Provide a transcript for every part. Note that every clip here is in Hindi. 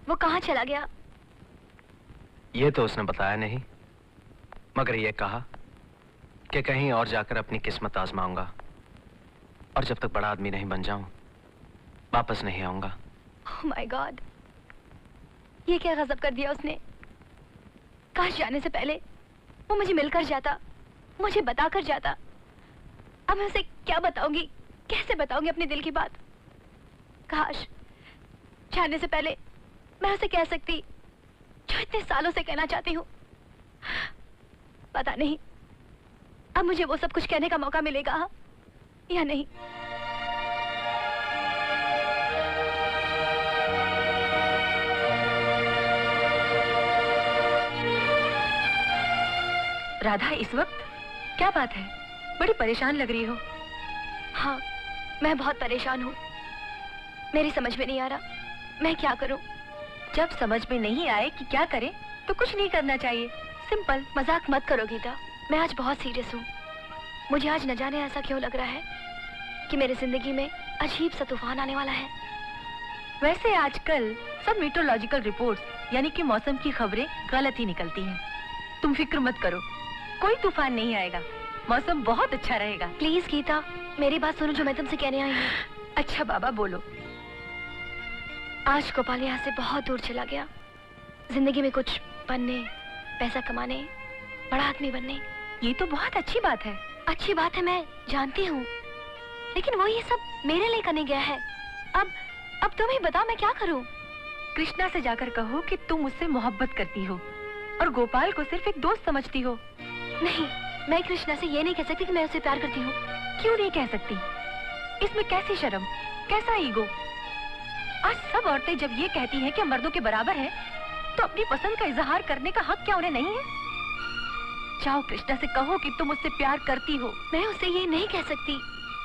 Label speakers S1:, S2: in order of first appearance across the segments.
S1: वो कहाँ चला गया?
S2: ये तो उसने बताया नहीं, मगर ये कहा कि कहीं और जाकर अपनी किस्मत आजमाऊंगा और जब तक बड़ा आदमी नहीं बन जाऊं वापस नहीं आऊंगा।
S1: ओह माय गॉड, ये क्या गजब कर दिया उसने। काश जाने से पहले वो मुझे मिलकर जाता, मुझे बताकर जाता। अब मैं उसे क्या बताऊंगी, कैसे बताऊंगी अपने दिल की बात। काश जाने से पहले मैं उसे कह सकती जो इतने सालों से कहना चाहती हूँ। पता नहीं अब मुझे वो सब कुछ कहने का मौका मिलेगा या नहीं।
S3: राधा, इस वक्त क्या बात है? बड़ी परेशान लग रही हो।
S1: हाँ, मैं बहुत परेशान हूँ। मेरी समझ में नहीं आ रहा मैं क्या करूँ।
S3: जब समझ में नहीं आए कि क्या करें तो कुछ नहीं करना चाहिए, सिंपल।
S1: मजाक मत करो गीता, मैं आज बहुत सीरियस हूँ। मुझे आज न जाने ऐसा क्यों लग रहा है कि मेरी जिंदगी में अजीब सा तूफान आने वाला है।
S3: वैसे आजकल सब मीटरोलॉजिकल रिपोर्ट्स यानी कि मौसम की खबरें गलत ही निकलती हैं। तुम फिक्र मत करो, कोई तूफान नहीं आएगा, मौसम बहुत अच्छा रहेगा।
S1: प्लीज गीता, मेरी बात सुनो जो मैं तुमसे कहने आई हूँ।
S3: अच्छा बाबा, बोलो।
S1: आज गोपाल यहाँ से बहुत दूर चला गया, जिंदगी में कुछ बनने, पैसा कमाने, बड़ा आदमी बनने।
S3: ये तो बहुत अच्छी बात है।
S1: अच्छी बात है, मैं जानती हूँ, लेकिन वो ये सब मेरे लिए करने गया है। अब तुम ही बताओ मैं क्या करूँ।
S3: कृष्णा से जाकर कहो कि तुम उससे मोहब्बत करती हो और गोपाल को सिर्फ एक दोस्त समझती हो।
S1: नहीं, मैं कृष्णा से ये नहीं कह सकती कि मैं उसे प्यार करती हूँ।
S3: क्यों नहीं कह सकती? इसमें कैसी शर्म, कैसा ईगो? आज सब औरतें जब ये कहती हैं कि मर्दों के बराबर हैं, तो अपनी पसंद का इजहार करने का हक क्या उन्हें नहीं है? जाओ कृष्णा से कहो कि तुम उससे प्यार करती हो।
S1: मैं उसे ये नहीं कह सकती।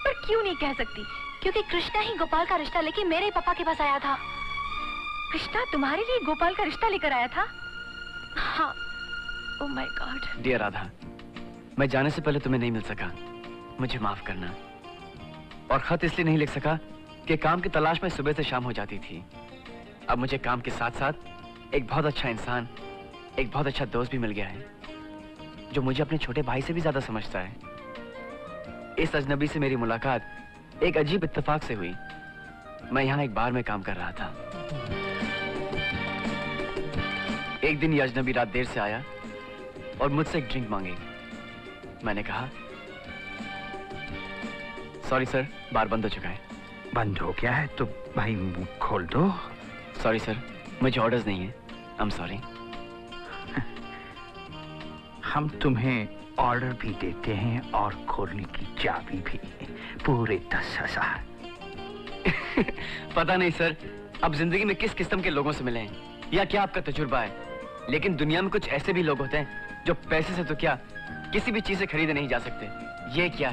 S3: पर क्यों नहीं कह सकती?
S1: क्योंकि कृष्णा ही गोपाल का रिश्ता लेके मेरे पापा के पास आया था।
S3: कृष्णा तुम्हारे लिए गोपाल का रिश्ता लेकर आया था?
S1: हाँ। Oh my god.
S2: Dear Radha, मैं जाने से पहले तुम्हें नहीं मिल सका, मुझे माफ करना। और खत इसलिए नहीं लिख सका कि काम की तलाश में सुबह से शाम हो जाती थी। अब मुझे काम के साथ साथ एक बहुत अच्छा इंसान, एक बहुत अच्छा दोस्त भी मिल गया है जो मुझे अपने छोटे भाई से भी ज्यादा समझता है। इस अजनबी से मेरी मुलाकात एक अजीब इत्तेफाक से हुई। मैं यहाँ एक बार में काम कर रहा था। एक दिन ये अजनबी रात देर से आया और मुझसे एक ड्रिंक मांगी। मैंने कहा, सॉरी सर, बार बंद हो चुका है।
S4: बंद हो गया है तो भाई मुंह खोल दो।
S2: सॉरी सर, मुझे ऑर्डर्स नहीं है। I am sorry.
S4: हम तुम्हें ऑर्डर भी देते हैं और खोलने की चाबी भी, पूरे 10,000।
S2: पता नहीं सर, अब जिंदगी में किस किस्म के लोगों से मिले हैं या क्या आपका तजुर्बा है, लेकिन दुनिया में कुछ ऐसे भी लोग होते हैं जो पैसे से तो क्या किसी भी चीज से खरीदे नहीं जा सकते। ये क्या,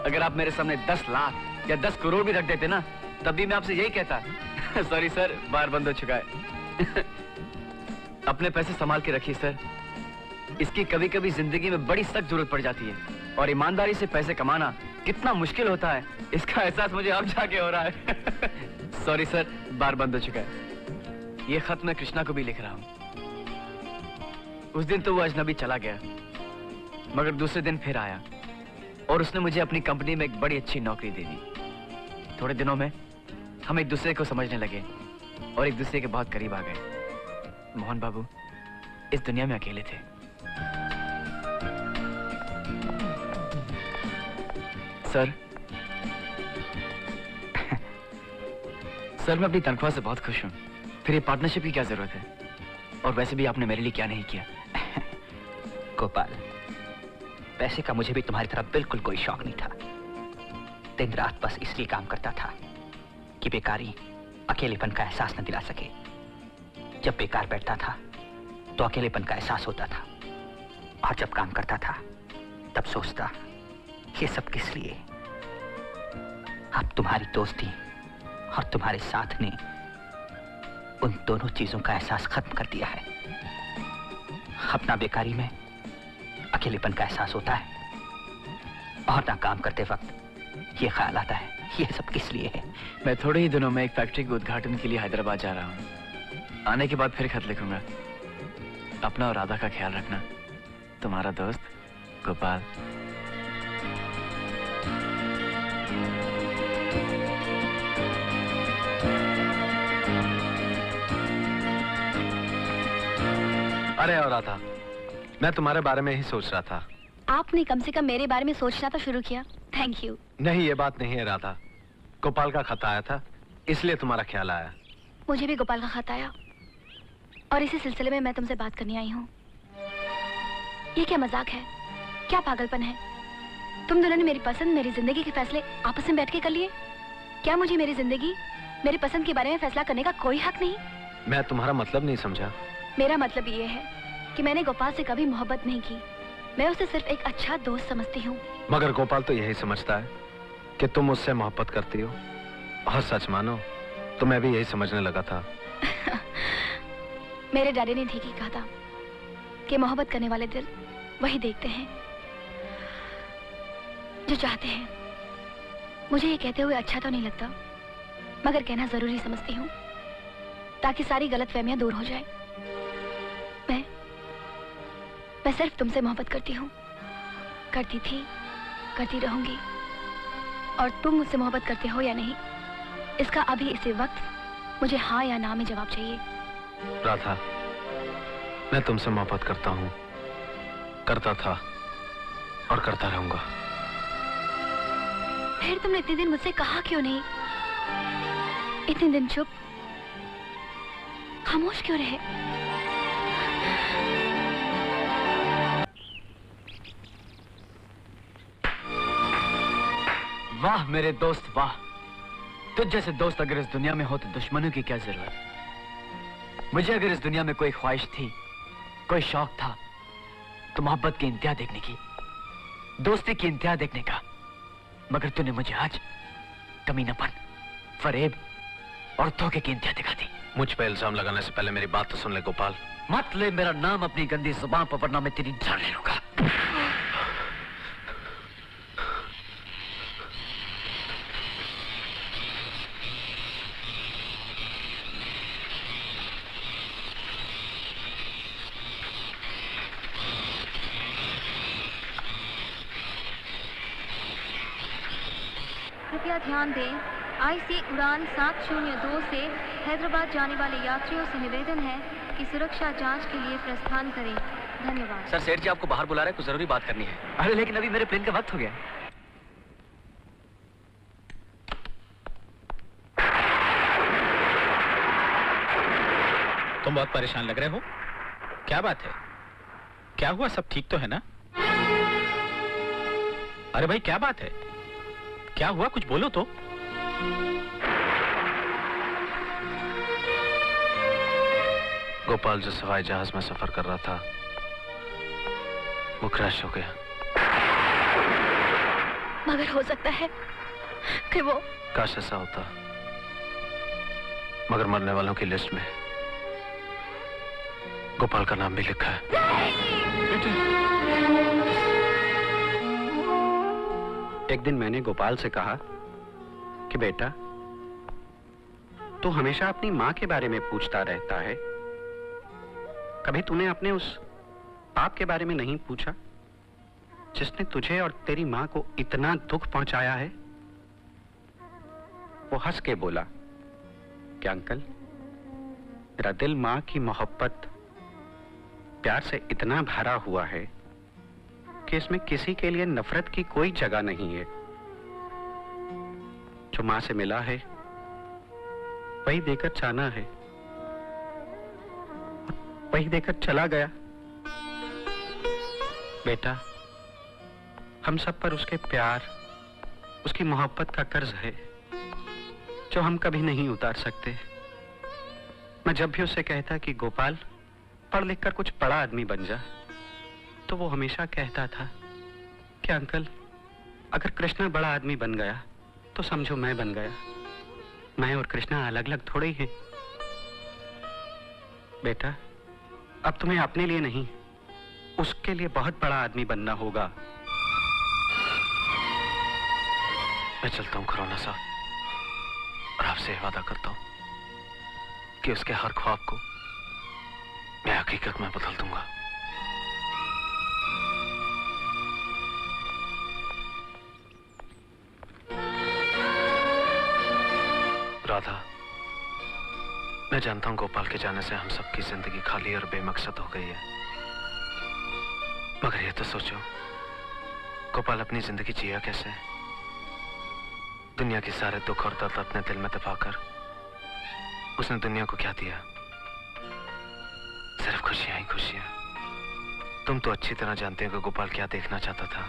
S2: अगर आप मेरे सामने 10 लाख या 10 करोड़ भी रख देते ना, तब भी मैं आपसे यही कहता सॉरी सर, बार बंद हो चुका है। अपने पैसे संभाल के रखिए सर, इसकी कभी कभी जिंदगी में बड़ी सख्त जरूरत पड़ जाती है और ईमानदारी से पैसे कमाना कितना मुश्किल होता है, इसका एहसास मुझे अब जाके हो रहा है। सॉरी सर, बार बंद हो चुका है। ये खत मैं कृष्णा को भी लिख रहा हूँ। उस दिन तो वो अजनबी चला गया, मगर दूसरे दिन फिर आया और उसने मुझे अपनी कंपनी में एक बड़ी अच्छी नौकरी दे दी। थोड़े दिनों में हम एक दूसरे को समझने लगे और एक दूसरे के बहुत करीब आ गए। मोहन बाबू इस दुनिया में अकेले थे। सर सर, मैं अपनी तनख्वाह से बहुत खुश हूँ। फिर ये पार्टनरशिप की क्या जरूरत है? और वैसे भी आपने मेरे लिए क्या नहीं किया।
S4: गोपाल, पैसे का मुझे भी तुम्हारी तरफ बिल्कुल कोई शौक नहीं था। दिन रात बस इसलिए काम करता था कि बेकारी अकेलेपन का एहसास न दिला सके। जब बेकार बैठता था तो अकेलेपन का एहसास होता था, और जब काम करता था तब सोचता ये सब किस लिए। अब तुम्हारी दोस्ती और तुम्हारे साथ ने उन दोनों चीजों का एहसास खत्म कर दिया है। अपना बेकारी में अकेलेपन का एहसास होता है और ना काम करते वक्त ये ख्याल आता है ये सब किस लिए है।
S2: मैं थोड़े ही दिनों में एक फैक्ट्री के उद्घाटन के लिए हैदराबाद जा रहा हूँ। आने के बाद फिर खत लिखूंगा। अपना और राधा का ख्याल रखना। तुम्हारा दोस्त गोपाल।
S5: अरे और राधा, मैं तुम्हारे बारे में ही सोच रहा था।
S1: आपने कम से कम मेरे बारे में सोचना तो शुरू किया। Thank you.
S5: नहीं, ये बात नहीं है राधा। गोपाल का खत आया था, इसलिए तुम्हारा ख्याल आया।
S1: मुझे भी गोपाल का खत आया और इसी सिलसिले में मैं तुमसे बात करने आई हूँ। ये क्या मजाक है, क्या पागलपन है? तुम दोनों ने मेरी पसंद, मेरी जिंदगी के फैसले आपस में बैठ के कर लिए। क्या मुझे मेरी जिंदगी, मेरी पसंद के बारे में फैसला करने का कोई हक नहीं?
S5: मैं तुम्हारा मतलब नहीं समझा।
S1: मेरा मतलब ये है कि मैंने गोपाल से कभी मोहब्बत नहीं की। मैं उसे सिर्फ एक अच्छा दोस्त समझती हूँ।
S5: मगर गोपाल तो यही समझता है कि तुम उससे मोहब्बत करती हो। और सच मानो तो मैं भी यही समझने लगा था।
S1: मेरे डैडी ने ठीक ही कहा था कि मोहब्बत करने वाले दिल वही देखते हैं जो चाहते हैं। मुझे ये कहते हुए अच्छा तो नहीं लगता, मगर कहना जरूरी समझती हूँ ताकि सारी गलतफहमियां दूर हो जाए। मैं सिर्फ तुमसे मोहब्बत करती हूँ, करती थी, करती रहूंगी। और तुम मुझसे मोहब्बत करते हो या नहीं, इसका अभी इसी वक्त मुझे हाँ या ना में जवाब चाहिए।
S5: राधा, मैं तुमसे मोहब्बत करता हूँ, करता था और करता रहूंगा।
S1: फिर तुमने इतने दिन मुझसे कहा क्यों नहीं? इतने दिन चुप, खामोश क्यों रहे?
S2: वाह मेरे दोस्त वाह। तुझ जैसे दोस्त अगर इस दुनिया में हो तो दुश्मनों की क्या जरूरत। मुझे अगर इस दुनिया में कोई ख्वाहिश थी, कोई शौक था, तो मोहब्बत की इंतहा देखने की, दोस्ती की इंतहा देखने का। मगर तूने मुझे आज कमीनापन, फरेब और धोखे की इंतहा दिखा दी।
S5: मुझ पे इल्जाम लगाने से पहले मेरी बात तो सुन ले गोपाल।
S2: मत ले मेरा नाम अपनी गंदी जुबान पर, वरना मैं तेरी जान ले लूंगा।
S6: कृपया ध्यान दें, आईसी उड़ान 702 से हैदराबाद जाने वाले यात्रियों से निवेदन है कि सुरक्षा जांच के लिए प्रस्थान करें। धन्यवाद।
S2: सर, सेठ जी आपको बाहर बुला रहे हैं, कुछ जरूरी बात करनी है। अरे लेकिन अभी मेरे प्लेन का वक्त हो गया।
S7: तुम बहुत परेशान लग रहे हो, क्या बात है? क्या हुआ? सब ठीक तो है ना? अरे भाई क्या बात है? क्या हुआ? कुछ बोलो तो।
S5: गोपाल जो हवाई जहाज में सफर कर रहा था वो क्रैश हो गया।
S1: मगर हो सकता है कि वो...
S5: काश ऐसा होता, मगर मरने वालों की लिस्ट में गोपाल का नाम भी लिखा है।
S8: एक दिन मैंने गोपाल से कहा कि बेटा, तू हमेशा अपनी माँ के बारे में पूछता रहता है, कभी तूने अपने उस पाप के बारे में नहीं पूछा जिसने तुझे और तेरी माँ को इतना दुख पहुंचाया है? वो हंस के बोला कि अंकल, मेरा दिल माँ की मोहब्बत, प्यार से इतना भरा हुआ है कि इसमें किसी के लिए नफरत की कोई जगह नहीं है। जो मां से मिला है वही देकर जाना है, वही देकर चला गया। बेटा, हम सब पर उसके प्यार, उसकी मोहब्बत का कर्ज है जो हम कभी नहीं उतार सकते। मैं जब भी उससे कहता कि गोपाल पढ़ लिख कर कुछ बड़ा आदमी बन जा, तो वो हमेशा कहता था कि अंकल, अगर कृष्णा बड़ा आदमी बन गया तो समझो मैं बन गया। मैं और कृष्णा अलग अलग थोड़े ही हैं। बेटा, अब तुम्हें अपने लिए नहीं, उसके लिए बहुत बड़ा आदमी बनना होगा।
S5: मैं चलता हूँ खरौना साहब, और आपसे वादा करता हूँ कि उसके हर ख्वाब को मैं हकीकत में बदल दूंगा। राधा, मैं जानता हूं गोपाल के जाने से हम सबकी जिंदगी खाली और बेमकसद हो गई है, मगर ये तो सोचो, गोपाल अपनी जिंदगी जिया कैसे? दुनिया के सारे दुख और दर्द अपने दिल में दबाकर उसने दुनिया को क्या दिया? सिर्फ खुशियां ही खुशियां। तुम तो अच्छी तरह जानते हो कि गोपाल क्या देखना चाहता था।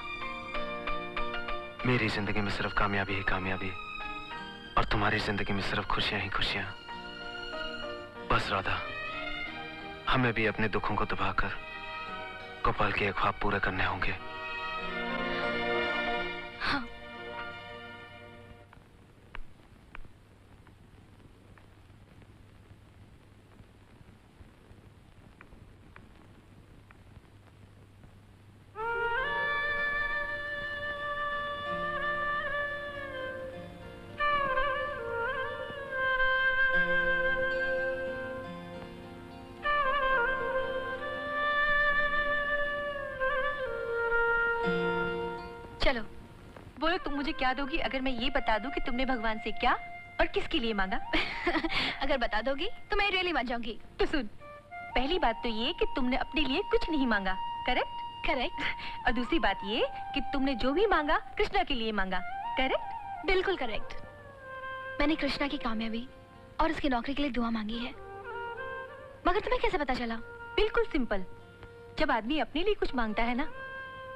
S5: मेरी जिंदगी में सिर्फ कामयाबी ही कामयाबी, और तुम्हारी जिंदगी में सिर्फ खुशियां ही खुशियां। बस राधा, हमें भी अपने दुखों को दबाकर गोपाल के ख्वाब पूरे करने होंगे।
S1: हाँ।
S3: चलो बोलो, तुम मुझे क्या दोगी अगर मैं ये बता दूं कि तुमने भगवान से क्या और किसके लिए मांगा?
S1: अगर बता दोगी तो मैं रियली मान जाऊंगी।
S3: तो सुन, पहली बात तो ये कि तुमने अपने लिए कुछ नहीं मांगा, करेक्ट?
S1: करेक्ट।
S3: और दूसरी बात ये कि तुमने जो भी मांगा कृष्णा के लिए मांगा, करेक्ट?
S1: बिल्कुल करेक्ट। मैंने कृष्णा की कामयाबी और उसकी नौकरी के लिए दुआ मांगी है। मगर तुम्हें कैसे पता चला?
S3: बिल्कुल सिंपल। जब आदमी अपने लिए कुछ मांगता है ना,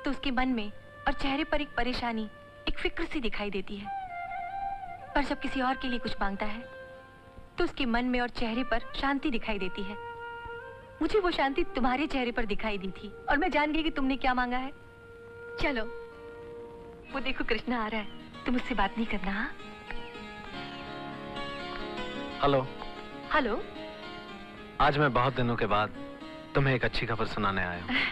S3: तो उसके मन में और चेहरे पर एक परेशानी, एक फिक्र सी दिखाई देती है। पर जब किसी और के लिए कुछ मांगता है तो उसके मन में और चेहरे पर शांति दिखाई देती है। मुझे वो शांति तुम्हारे चेहरे पर दिखाई दी थी और मैं जान गई कि तुमने क्या मांगा है।
S1: चलो,
S3: वो देखो कृष्णा आ रहा है, तुम उससे बात नहीं करना। हाँ?
S5: हेलो।
S3: हेलो।
S5: आज मैं बहुत दिनों के बाद तुम्हें एक अच्छी खबर सुनाने आया हूँ।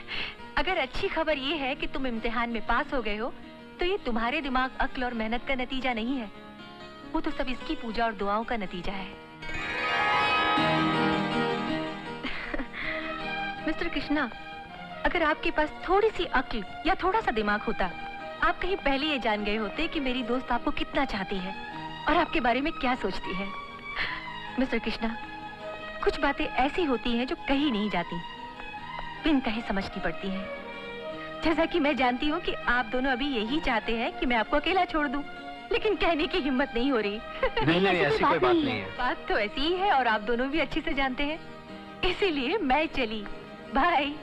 S3: अगर अच्छी खबर ये है कि तुम इम्तिहान में पास हो गए हो, तो ये तुम्हारे दिमाग, अक्ल और मेहनत का नतीजा नहीं है। वो तो सब इसकी पूजा और दुआओं का नतीजा है। मिस्टर कृष्णा, अगर आपके पास थोड़ी सी अक्ल या थोड़ा सा दिमाग होता, आप कहीं पहले ये जान गए होते कि मेरी दोस्त आपको कितना चाहती है और आपके बारे में क्या सोचती है। मिस्टर कृष्णा, कुछ बातें ऐसी होती हैं जो कहीं नहीं जाती, बिन कहे समझनी पड़ती हैं। जैसा कि मैं जानती हूँ कि आप दोनों अभी यही चाहते हैं कि मैं आपको अकेला छोड़ दूं, लेकिन कहने की हिम्मत नहीं हो रही।
S5: नहीं, ऐसी कोई बात नहीं है।
S3: बात तो ऐसी ही है और आप दोनों भी अच्छे से जानते हैं, इसीलिए मैं चली। बाय।